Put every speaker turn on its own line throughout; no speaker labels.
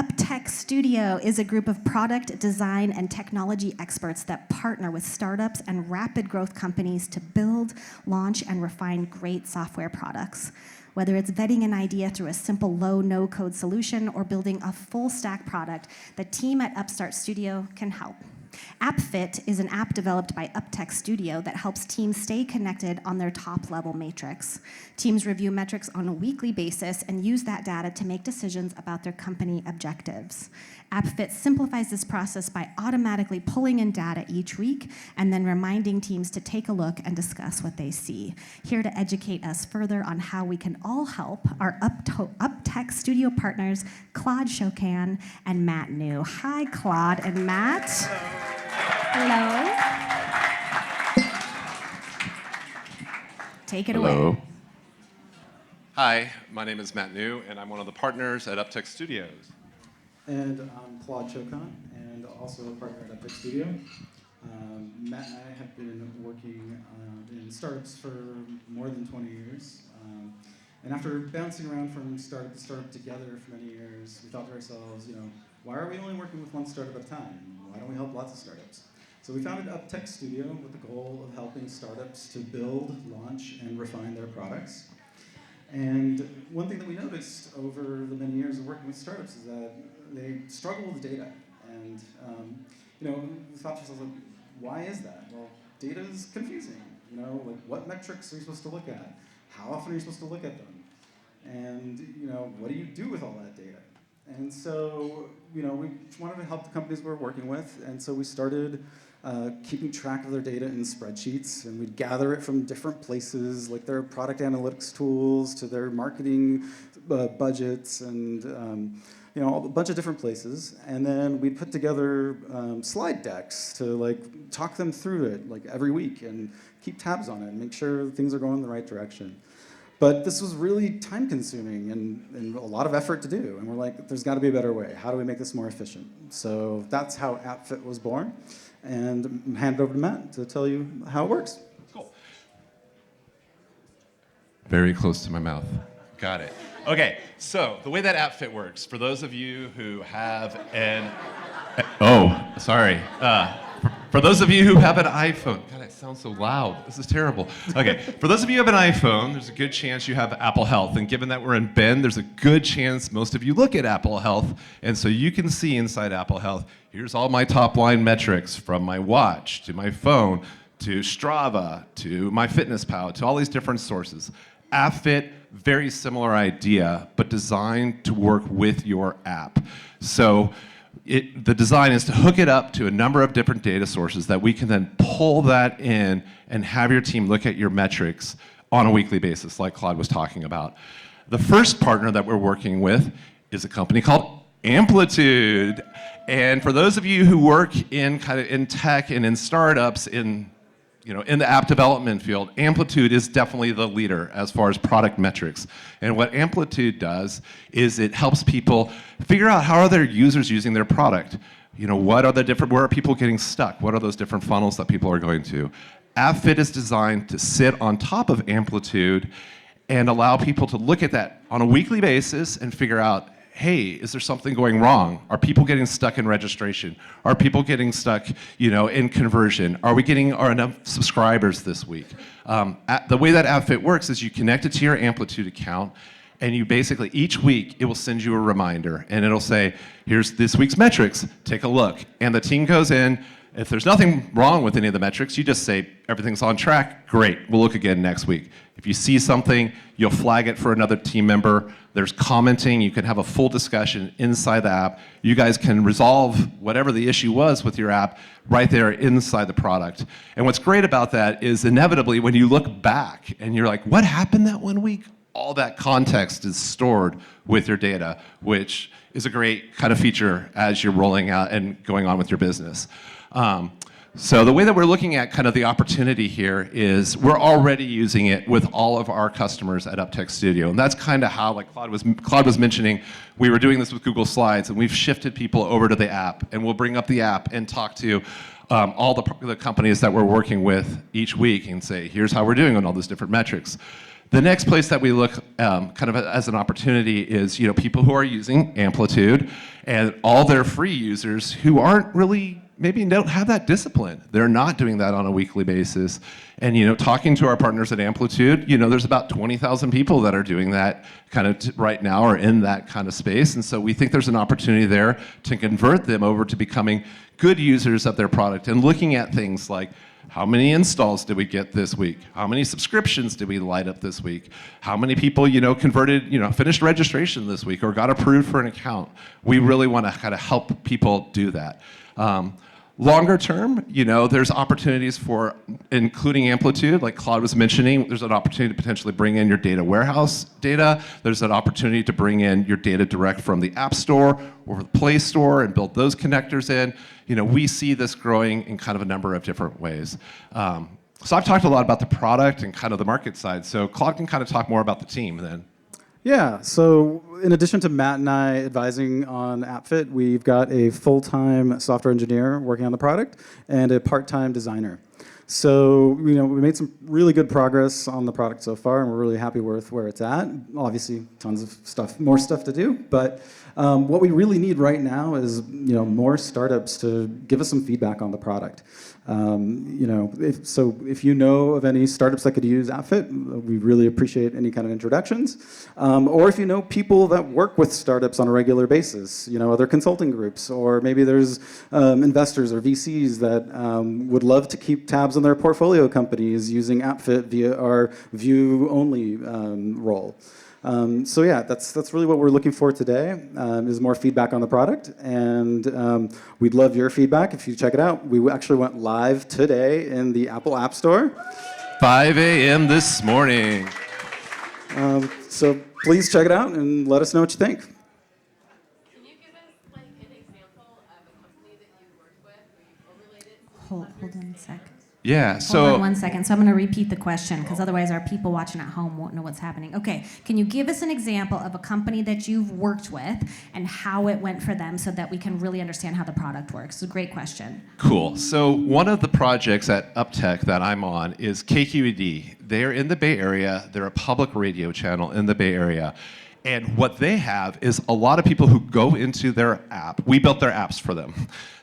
Uptech Studio is a group of product design and technology experts that partner with startups and rapid growth companies to build, launch, and refine great software products. Whether it's vetting an idea through a simple low, no-code solution or building a full-stack product, the team at Upstart Studio can help. AppFit is an app developed by Uptech Studio that helps teams stay connected on their top-level matrix. Teams review metrics on a weekly basis and use that data to make decisions about their company objectives. AppFit simplifies this process by automatically pulling in data each week and then reminding teams to take a look and discuss what they see. Here to educate us further on how we can all help are Uptech Studio partners Claude, Ciocan, and Matt New. Hi, Claude and Matt. Hello. Take it away.
Hi, my name is Matt New, and I'm one of the partners at Uptech Studios.
And I'm Claude Ciocan, and also a partner at Uptech Studio. Matt and I have been working in startups for more than 20 years. And after bouncing around from startup to startup together for many years, we thought to ourselves, why are we only working with one startup at a time? Why don't we help lots of startups? So we founded Uptech Studio with the goal of helping startups to build, launch, and refine their products. And one thing that we noticed over the many years of working with startups is that they struggle with data. And we thought to ourselves, why is that? Well, data is confusing. What metrics are you supposed to look at? How often are you supposed to look at them? And what do you do with all that data? And so we wanted to help the companies we're working with, and so we started keeping track of their data in spreadsheets, and we'd gather it from different places, like their product analytics tools to their marketing budgets, and a bunch of different places. And then we'd put together slide decks to talk them through it every week and keep tabs on it and make sure things are going in the right direction. But this was really time-consuming and a lot of effort to do. And we're like, there's got to be a better way. How do we make this more efficient? So that's how AppFit was born. And I'm hand it over to Matt to tell you how it works.
Cool. Very close to my mouth. Got it. Okay, so the way that AppFit works, for those of you who have an... Oh, sorry. For those of you who have an iPhone, God, it sounds so loud. This is terrible. Okay, for those of you who have an iPhone, there's a good chance you have Apple Health. And given that we're in Bend, there's a good chance most of you look at Apple Health. And so you can see inside Apple Health, here's all my top line metrics from my watch to my phone to Strava to MyFitnessPal to all these different sources. AppFit, very similar idea, but designed to work with your app. So the design is to hook it up to a number of different data sources that we can then pull that in and have your team look at your metrics on a weekly basis, like Claude was talking about. The first partner that we're working with is a company called Amplitude. And for those of you who work in tech and in startups in the app development field, Amplitude is definitely the leader as far as product metrics. And what Amplitude does is it helps people figure out how are their users using their product. Where are people getting stuck? What are those different funnels that people are going to? AppFit is designed to sit on top of Amplitude and allow people to look at that on a weekly basis and figure out, hey, is there something going wrong? Are people getting stuck in registration? Are people getting stuck, in conversion? Are we getting enough subscribers this week? The way that AppFit works is you connect it to your Amplitude account, and you basically, each week, it will send you a reminder, and it'll say, here's this week's metrics, take a look. And the team goes in. If there's nothing wrong with any of the metrics, you just say, everything's on track, great, we'll look again next week. If you see something, you'll flag it for another team member. There's commenting, you can have a full discussion inside the app. You guys can resolve whatever the issue was with your app right there inside the product. And what's great about that is inevitably when you look back and you're like, what happened that one week? All that context is stored with your data, which is a great kind of feature as you're rolling out and going on with your business. So the way that we're looking at kind of the opportunity here is we're already using it with all of our customers at Uptech Studio. And that's kind of how, like Claude was mentioning, we were doing this with Google Slides, and we've shifted people over to the app. And we'll bring up the app and talk to all the companies that we're working with each week and say, here's how we're doing on all those different metrics. The next place that we look kind of as an opportunity is people who are using Amplitude and all their free users who aren't really, maybe don't have that discipline. They're not doing that on a weekly basis. And talking to our partners at Amplitude, there's about 20,000 people that are doing that kind of right now or in that kind of space. And so we think there's an opportunity there to convert them over to becoming good users of their product and looking at things like, how many installs did we get this week? How many subscriptions did we light up this week? How many people, converted, finished registration this week or got approved for an account? We really want to kind of help people do that. Longer term, there's opportunities for including Amplitude, like Claude was mentioning. There's an opportunity to potentially bring in your data warehouse data. There's an opportunity to bring in your data direct from the App Store or the Play Store and build those connectors in. We see this growing in kind of a number of different ways. So I've talked a lot about the product and kind of the market side. So Claude can kind of talk more about the team then.
Yeah, so in addition to Matt and I advising on AppFit, we've got a full-time software engineer working on the product and a part-time designer. So, we made some really good progress on the product so far, and we're really happy with where it's at. Obviously, tons of more stuff to do, but what we really need right now is, more startups to give us some feedback on the product. If you know of any startups that could use AppFit, we really appreciate any kind of introductions. Or if you know people that work with startups on a regular basis, other consulting groups, or maybe there's investors or VCs that would love to keep tabs on their portfolio companies using AppFit via our view-only role. So yeah, that's really what we're looking for today, is more feedback on the product, and we'd love your feedback if you check it out. We actually went live today in the Apple App Store.
5 a.m. this morning.
So please check it out and let us know what you think.
Can you give us an example of a company that you worked with where you overlaid it?
Hold on a sec.
Yeah, so...
Hold on 1 second. So I'm going to repeat the question because otherwise our people watching at home won't know what's happening. Okay, can you give us an example of a company that you've worked with and how it went for them so that we can really understand how the product works? It's a great question.
Cool. So one of the projects at Uptech that I'm on is KQED. They're in the Bay Area. They're a public radio channel in the Bay Area. And what they have is a lot of people who go into their app. We built their apps for them.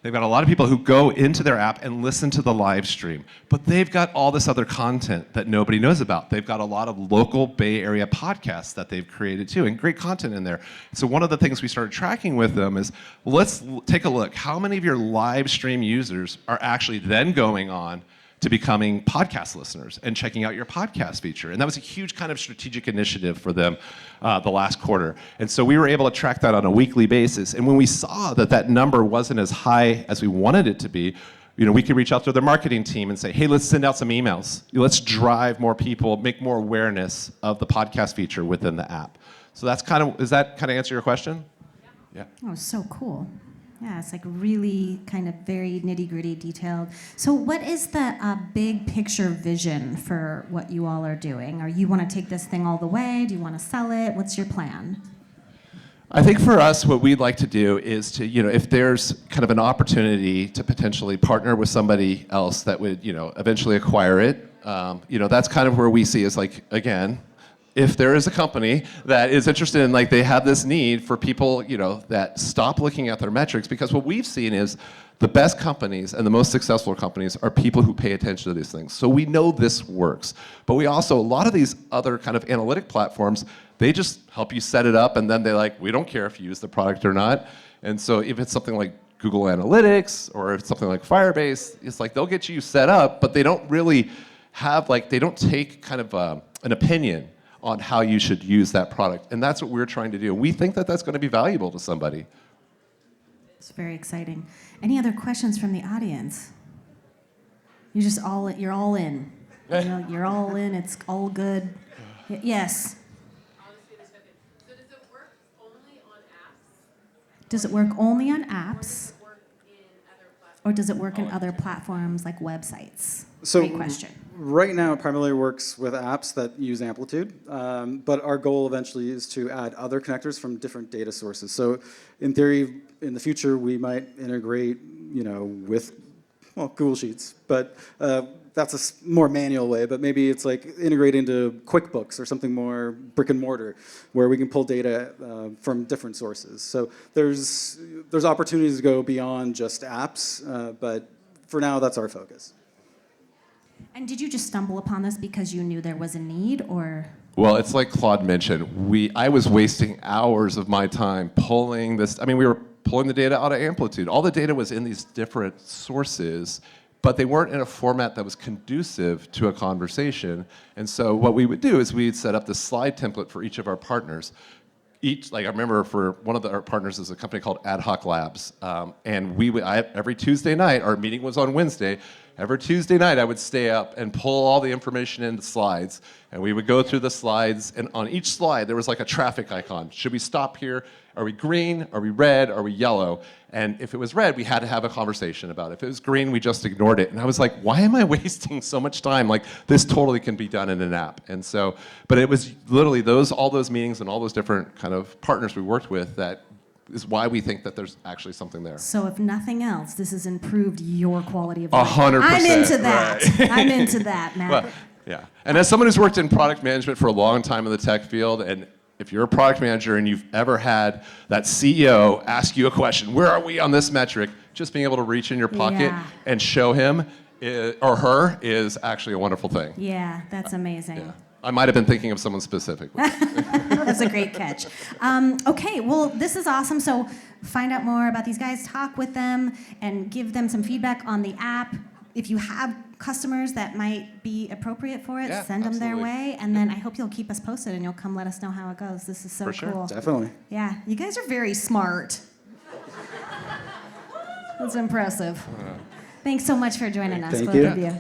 They've got a lot of people who go into their app and listen to the live stream. But they've got all this other content that nobody knows about. They've got a lot of local Bay Area podcasts that they've created too, and great content in there. So one of the things we started tracking with them is, let's take a look. How many of your live stream users are actually then going on to becoming podcast listeners and checking out your podcast feature? And that was a huge kind of strategic initiative for them the last quarter. And so we were able to track that on a weekly basis. And when we saw that that number wasn't as high as we wanted it to be, we could reach out to their marketing team and say, hey, let's send out some emails. Let's drive more people, make more awareness of the podcast feature within the app. So does that kind of answer your question? Yeah.
Oh, so cool. Yeah, it's like really kind of very nitty-gritty detailed. So what is the big picture vision for what you all are doing? Or you want to take this thing all the way? Do you want to sell it? What's your plan?
I think for us, what we'd like to do is to, if there's kind of an opportunity to potentially partner with somebody else that would, eventually acquire it, that's kind of where we see is like, again, if there is a company that is interested in, they have this need for people, that stop looking at their metrics, because what we've seen is the best companies and the most successful companies are people who pay attention to these things. So we know this works. But we also, a lot of these other kind of analytic platforms, they just help you set it up, and then we don't care if you use the product or not. And so if it's something like Google Analytics, or if it's something like Firebase, it's like they'll get you set up, but they don't really have, they don't take kind of an opinion on how you should use that product. And that's what we're trying to do. We think that that's going to be valuable to somebody.
It's very exciting. Any other questions from the audience? You're all in. You're all in, it's all good. Yes?
I'll just finish up it. So does it work only on apps?
Does it work only on apps?
Or does it work in other platforms?
Or does it work in other platforms like websites?
So
Great question.
Right now, it primarily works with apps that use Amplitude, but our goal eventually is to add other connectors from different data sources. So in theory, in the future, we might integrate, with well, Google Sheets, but that's a more manual way, but maybe it's like integrate into QuickBooks or something more brick and mortar, where we can pull data from different sources. So there's opportunities to go beyond just apps, but for now, that's our focus.
And did you just stumble upon this because you knew there was a need, or?
Well, it's like Claude mentioned. I was wasting hours of my time pulling this. I mean, we were pulling the data out of Amplitude. All the data was in these different sources, but they weren't in a format that was conducive to a conversation. And so what we would do is we'd set up this slide template for each of our partners. I remember for one of our partners is a company called Ad Hoc Labs, and every Tuesday night, our meeting was on Wednesday. Every Tuesday night, I would stay up and pull all the information into slides, and we would go through the slides, and on each slide, there was like a traffic icon. Should we stop here? Are we green? Are we red? Are we yellow? And if it was red, we had to have a conversation about it. If it was green, we just ignored it. And I was like, why am I wasting so much time? Like, this totally can be done in an app. And so, but it was literally all those meetings and all those different kind of partners we worked with that is why we think that there's actually something there.
So if nothing else, this has improved your quality of life.
100%.
I'm into that.
Right.
I'm into that, Matt.
Well, yeah. And as someone who's worked in product management for a long time in the tech field, and if you're a product manager and you've ever had that CEO ask you a question, where are we on this metric? Just being able to reach in your pocket and show him or her is actually a wonderful thing.
Yeah, that's amazing.
Yeah. I might have been thinking of someone specifically.
That's a great catch. Okay, well, this is awesome. So find out more about these guys, talk with them, and give them some feedback on the app. If you have customers that might be appropriate for it, send them their way. And then I hope you'll keep us posted and you'll come let us know how it goes. This is so
For sure.
cool.
Definitely.
Yeah, you guys are very smart. That's impressive. Thanks so much for joining us,
Thank
both
you.
of you.